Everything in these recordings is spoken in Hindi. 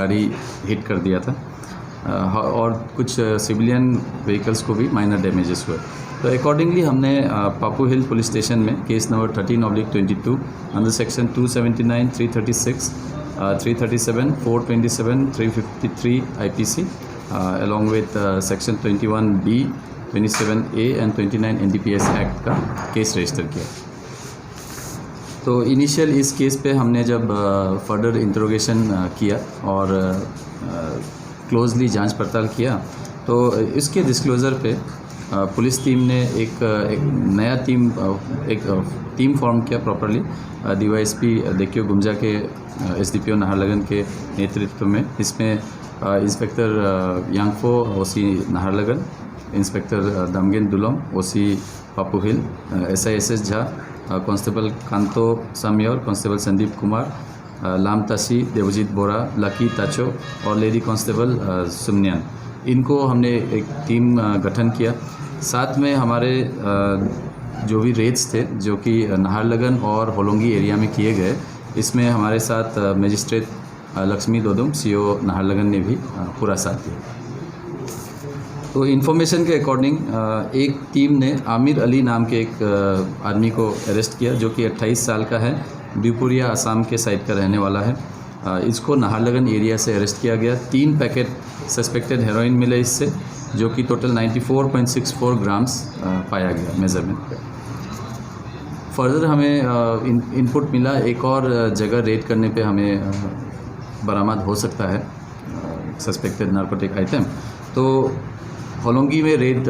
गाड़ी हिट कर दिया था और कुछ सिविलियन व्हीकल्स को भी माइनर डैमेजेस हुए। तो अकॉर्डिंगली हमने पापू हिल पुलिस स्टेशन में case number 13/22 under section 279, 336, 337, 427, 353 IPC along with section 21B, 27A and 29 NDPS act का केस रजिस्टर किया। तो इनिशियल इस केस पे हमने जब फर्दर इंट्रोगेशन किया और क्लोजली जांच पड़ताल किया तो इसके डिस्क्लोज़र पे पुलिस टीम ने एक नया टीम फॉर्म किया प्रॉपरली DYSP देखियो गुमजा के SDPO नाहरलगन के नेतृत्व में। इसमें inspector Yangfo OC Naharlagun, inspector Damgen Dulom OC Papu Hill, SISS Jha, constable Kanto Samyor, constable Sandeep Kumar, Lam Tasi, Devjit बोरा, लकी ताचो और लेडी कांस्टेबल सुमनियान, इनको हमने एक टीम गठन किया। साथ में हमारे जो भी रेड्स थे जो कि नाहरलगन और होलोंगी एरिया में किए गए, इसमें हमारे साथ मजिस्ट्रेट लक्ष्मी दोदुम CO नाहरलगन ने भी पूरा साथ दिया। तो इन्फॉर्मेशन के अकॉर्डिंग एक टीम ने आमिर अली नाम के एक आदमी को अरेस्ट किया जो कि 28 साल का है, बिपुरिया आसाम के साइड का रहने वाला है। इसको नाहरलगन एरिया से अरेस्ट किया गया। 3 पैकेट सस्पेक्टेड हेरोइन मिले इससे, जो कि टोटल 94.64 ग्राम्स पाया गया मेजरमेंट पे। फर्दर हमें इनपुट मिला एक और जगह रेड करने पे हमें बरामद हो सकता है सस्पेक्टेड नारकोटिक आइटम। तो होलोंगी में रेड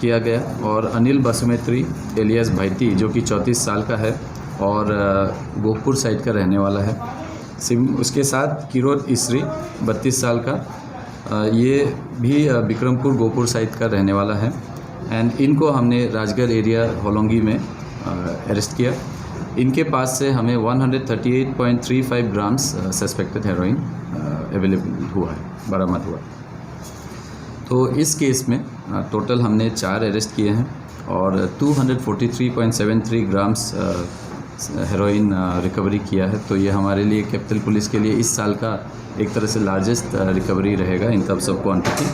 किया गया और अनिल बासुमेत्री एलियास भाईटी जो कि 34 साल का है और गोहपुर साइड का रहने वाला है। उसके साथ किरोत इसरी 32 साल का, ये भी बिक्रमपुर गोहपुर साइड का रहने वाला है। एंड इनको हमने राजगढ़ एरिया होलोंगी में अरेस्ट किया। इनके पास से हमें 138.35 ग्राम्स सस्पेक्टेड हेरोइन अवेलेबल हुआ है, बरामद हुआ। तो इस केस में टोटल हमने 4 अरेस्ट किए हैं और 243.73 ग्राम्स हेरोइन रिकवरी किया है। तो ये हमारे लिए कैपिटल पुलिस के लिए इस साल का एक तरह से लार्जेस्ट रिकवरी रहेगा इन टर्म्स ऑफ क्वांटिटी।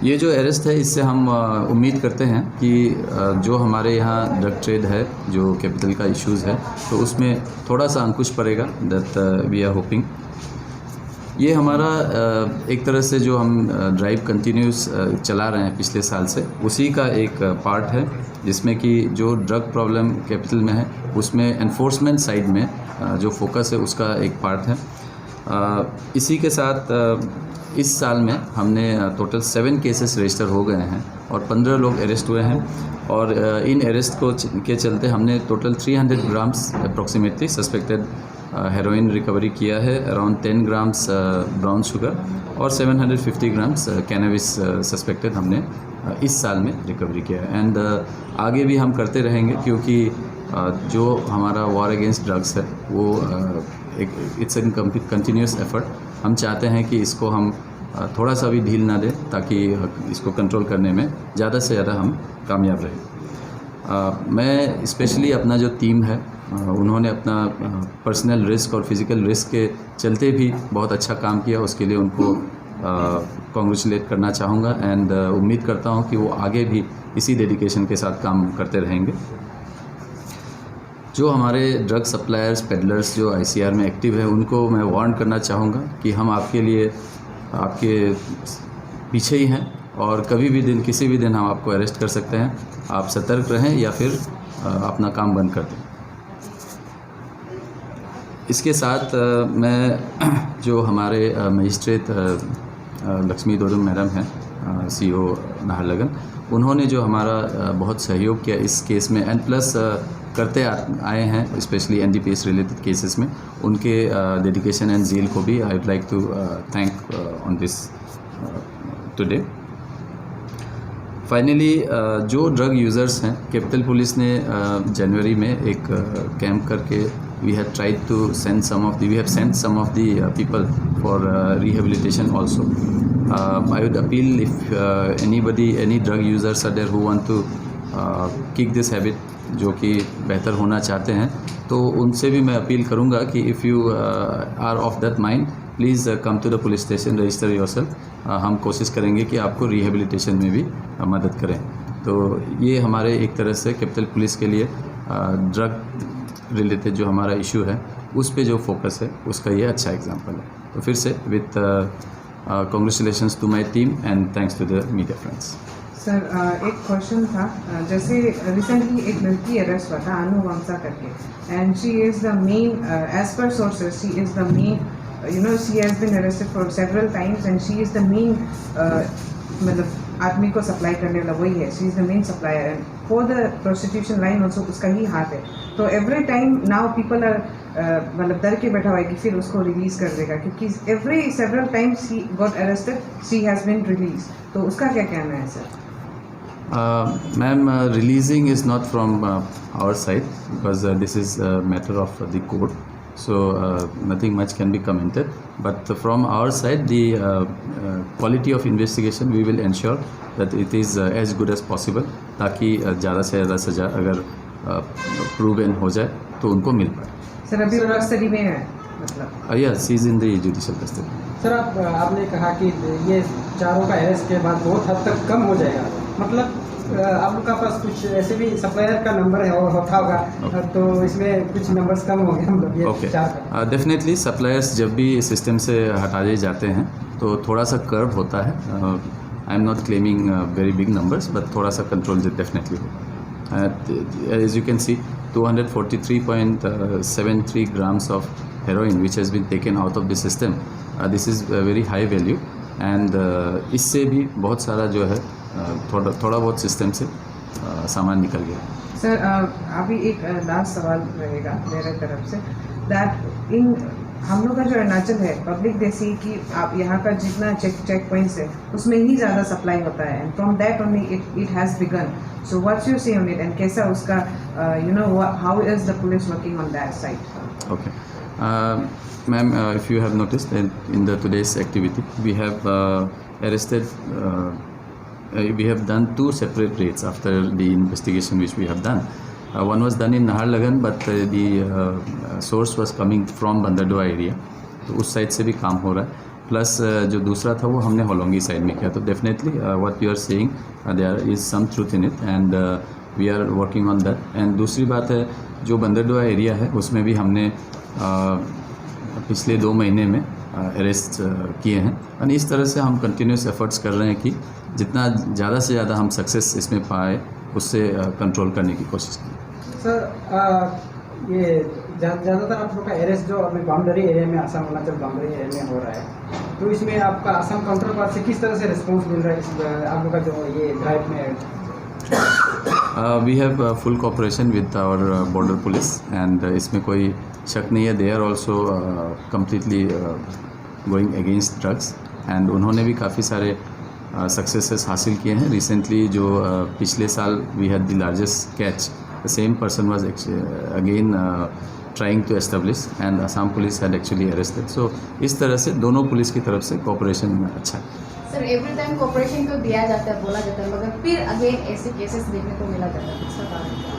ये जो अरेस्ट है इससे हम उम्मीद करते हैं कि जो हमारे यहाँ ड्रग ट्रेड है, जो कैपिटल का इश्यूज़ है, तो उसमें थोड़ा सा अंकुश पड़ेगा। That we are hoping. ये हमारा एक तरह से जो हम ड्राइव कंटिन्यूस चला रहे हैं पिछले साल से, उसी का एक पार्ट है, जिसमें कि जो ड्रग प्रॉब्लम कैपिटल में है उसमें एनफोर्समेंट साइड में जो फोकस है उसका एक पार्ट है। इसी के साथ इस साल में हमने टोटल 7 केसेस रजिस्टर हो गए हैं और 15 लोग अरेस्ट हुए हैं। और इन अरेस्ट के चलते हमने total 300 grams approximately suspected heroin recovery किया है, अराउंड 10 ग्राम्स ब्राउन शुगर और 750 ग्राम्स कैनबिस सस्पेक्टेड हमने इस साल में रिकवरी किया है। एंड आगे भी हम करते रहेंगे, क्योंकि जो हमारा वॉर अगेंस्ट ड्रग्स है वो इट्स एन कंटिन्यूस एफर्ट। हम चाहते हैं कि इसको हम थोड़ा सा भी ढील ना दें, ताकि इसको कंट्रोल करने में ज़्यादा से ज़्यादा हम कामयाब रहें। मैं स्पेशली अपना जो टीम है उन्होंने अपना पर्सनल रिस्क और फिज़िकल रिस्क के चलते भी बहुत अच्छा काम किया, उसके लिए उनको कॉन्ग्रेचुलेट करना चाहूँगा। एंड उम्मीद करता हूँ कि वो आगे भी इसी डेडिकेशन के साथ काम करते रहेंगे। जो हमारे ड्रग सप्लायर्स, पेडलर्स जो ICR में एक्टिव है, उनको मैं वार्न करना चाहूँगा कि हम आपके लिए आपके पीछे ही हैं और कभी भी दिन, किसी भी दिन हम आपको अरेस्ट कर सकते हैं। आप सतर्क रहें या फिर अपना काम बंद कर दें। इसके साथ मैं जो हमारे मजिस्ट्रेट लक्ष्मी दोदुम मैडम हैं, CO नाहरलगन, उन्होंने जो हमारा बहुत सहयोग किया इस केस में, एंड प्लस करते आए हैं स्पेशली NDPS रिलेटेड केसेस में, उनके डेडिकेशन एंड ज़ील को भी I would like to thank on this today. Finally जो ड्रग यूज़र्स हैं, कैपिटल पुलिस ने जनवरी में एक कैंप करके we have tried to send some of the people for rehabilitation also. I would appeal if any drug users are there who want to kick this habit, जो कि बेहतर होना चाहते हैं, तो उनसे भी मैं अपील करूंगा कि if you are of that mind, please come to the police station, register yourself. हम कोशिश करेंगे कि आपको रिहेबिलिटेशन में भी मदद करें। तो ये हमारे एक तरह से कैपिटल पुलिस के लिए ड्रग रिलेटेड जो हमारा इशू है उस पे जो फोकस है उसका ये अच्छा एग्जांपल है। तो फिर से with congratulations to my team and thanks to the media friends. Sir एक क्वेश्चन था, जैसे रिसेंटली एक लड़की अरेस्ट हुआ था अनु वंसा करके, and she is the main, as per sources she is the main, you know, she has been arrested for several times and she is the main मतलब आदमी को सप्लाई करने वाला वही है, she is the main supplier and for the prostitution line also उसका ही हाथ है। तो every time now people are मतलब डर के बैठा हुआ है कि फिर उसको रिलीज़ कर देगा, क्योंकि every several times she got arrested, she has been release. तो उसका क्या कहना है sir? Ma'am, releasing is not from our side because this is a matter of the court, so nothing much can be commented. But from our side, the quality of investigation we will ensure that it is as good as possible, ताकि ज़्यादा से ज़्यादा सजा अगर प्रूवन हो जाए तो उनको मिल पाए। सर अभी वो कस्टडी में है मतलब? Yes, she is in the judicial custody. Sir आपने कहा कि ये चारों का अरेस्ट के बाद बहुत हद तक कम हो जाएगा, मतलब आपका पास कुछ ऐसे भी सप्लायर का नंबर है और होता होगा, तो इसमें कुछ नंबर्स कम हो गए मतलब ये चार का। डेफिनेटली सप्लायर्स जब भी सिस्टम से हटा दिए जाते हैं तो थोड़ा सा कर्व होता है। I am not claiming very big numbers, but थोड़ा सा कंट्रोल डेफिनेटली होगा। As you can see 243.73 grams of heroin which has been taken out of the system. This is a very high value and इससे भी बहुत सारा जो है थोड़ा बहुत सिस्टम से सामान निकल गया। सर अभी एक लास्ट सवाल रहेगा मेरे तरफ से, दैट इन हम लोग का जो अरुणाचल है पब्लिक देसी कि आप यहाँ का जितना चेक पॉइंट्स है उसमें ही ज़्यादा सप्लाई होता है, and from that only it has begun. So what's you से ऑन इट एंड कैसा उसका you know how is the police working on that side? Okay. Ma'am, if you have noticed in the today's activity, we have arrested, we have done 2 separate raids after the investigation which we have done. One was done in Naharlagan, but the source was coming from Bandardoa area, तो उस साइड से भी काम हो रहा है। प्लस जो दूसरा था वो हमने होलोंगी साइड में किया। तो definitely what you are saying there is some truth in it and we are working on that. And दूसरी बात है जो बंदरडोआ एरिया है उसमें भी हमने पिछले 2 महीने में अरेस्ट किए हैं, और इस तरह से हम कंटिन्यूस एफर्ट्स कर रहे हैं कि जितना ज़्यादा से ज़्यादा हम सक्सेस इसमें पाए उससे कंट्रोल करने की कोशिश करें। सर ये ज़्यादातर आप लोग का अरेस्ट जो अभी बाउंड्री एरिया में, आसाम अरुणाचल बाउंड्री एरिया में हो रहा है, तो इसमें आपका आसाम काउंटर पार्ट से किस तरह से रिस्पॉन्स मिल रहा है इस आप लोग का जो ये ड्राइव में? We have full cooperation with our border police and इसमें कोई शक नहीं है, they are also completely going against drugs and उन्होंने भी काफ़ी सारे सक्सेसेस हासिल किए हैं। रिसेंटली जो पिछले साल we had the largest catch, the same person was again trying to establish and Assam police had actually arrested. So इस तरह से दोनों पुलिस की तरफ से कोऑपरेशन अच्छा है। सर एवरी टाइम कोऑपरेशन तो दिया जाता है, बोला जाता है, मगर फिर अगेन ऐसे केसेस देखने को मिला जाता है, इसका कारण क्या है?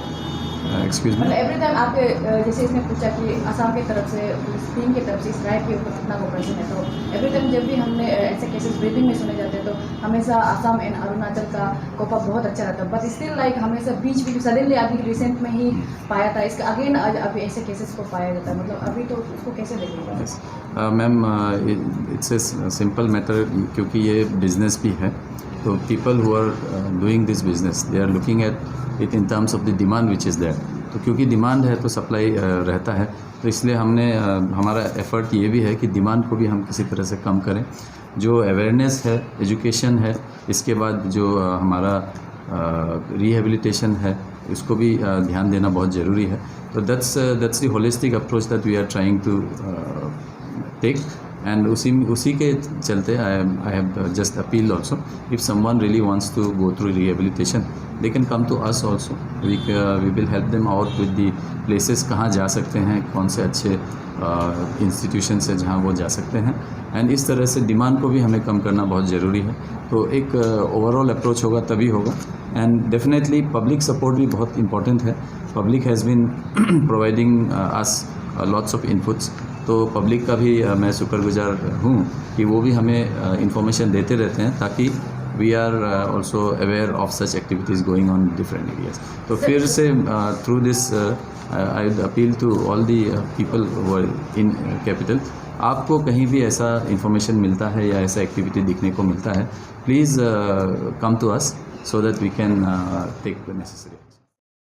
एक्सक्यूज मी, एवरी टाइम आपके जैसे इसने पूछा कि असम की तरफ से पुलिस टीम की तरफ से इस राइट के ऊपर कितना कोऑपरेशन है, तो एवरी टाइम जब भी हमने ऐसे केसेस ब्रीफिंग में सुने जाते हैं तो हमेशा असम एंड अरुणाचल का कोपा बहुत अच्छा रहता है, बट स्टिल लाइक हमेशा बीच सडनली अभी रिसेंट में ही पाया था, इसका अगेन अभी ऐसे केसेस को पाया जाता है, मतलब अभी तो उसको कैसे देखेंगे? Ma'am it's a simple matter, क्योंकि ये बिजनेस भी है, तो people who are doing this business they are looking at it in terms of the demand which is there. तो क्योंकि डिमांड है तो सप्लाई रहता है, तो इसलिए हमने हमारा एफ़र्ट ये भी है कि डिमांड को भी हम किसी तरह से कम करें। जो अवेयरनेस है, एजुकेशन है, इसके बाद जो हमारा रिहेबिलिटेशन है, इसको भी ध्यान देना बहुत ज़रूरी है। तो that's the holistic approach that we are trying to take and उसी के चलते I have just appeal also, if someone really wants to go through rehabilitation they can come to us also, we will help them out with the places, कहाँ जा सकते हैं, कौन से अच्छे इंस्टीट्यूशन है जहाँ वो जा सकते हैं। एंड इस तरह से डिमांड को भी हमें कम करना बहुत ज़रूरी है। तो एक ओवरऑल अप्रोच होगा तभी होगा। एंड डेफिनेटली पब्लिक सपोर्ट भी बहुत इंपॉर्टेंट है। Public has been providing us lots of inputs. तो पब्लिक का भी मैं शुक्रगुजार हूँ कि वो भी हमें इंफॉर्मेशन देते रहते हैं, ताकि we are also aware of such activities going on different areas. तो फिर से through this I would appeal to all the people who are in capital, आपको कहीं भी ऐसा इंफॉर्मेशन मिलता है या ऐसा एक्टिविटी दिखने को मिलता है, please come to us so that we can take the necessary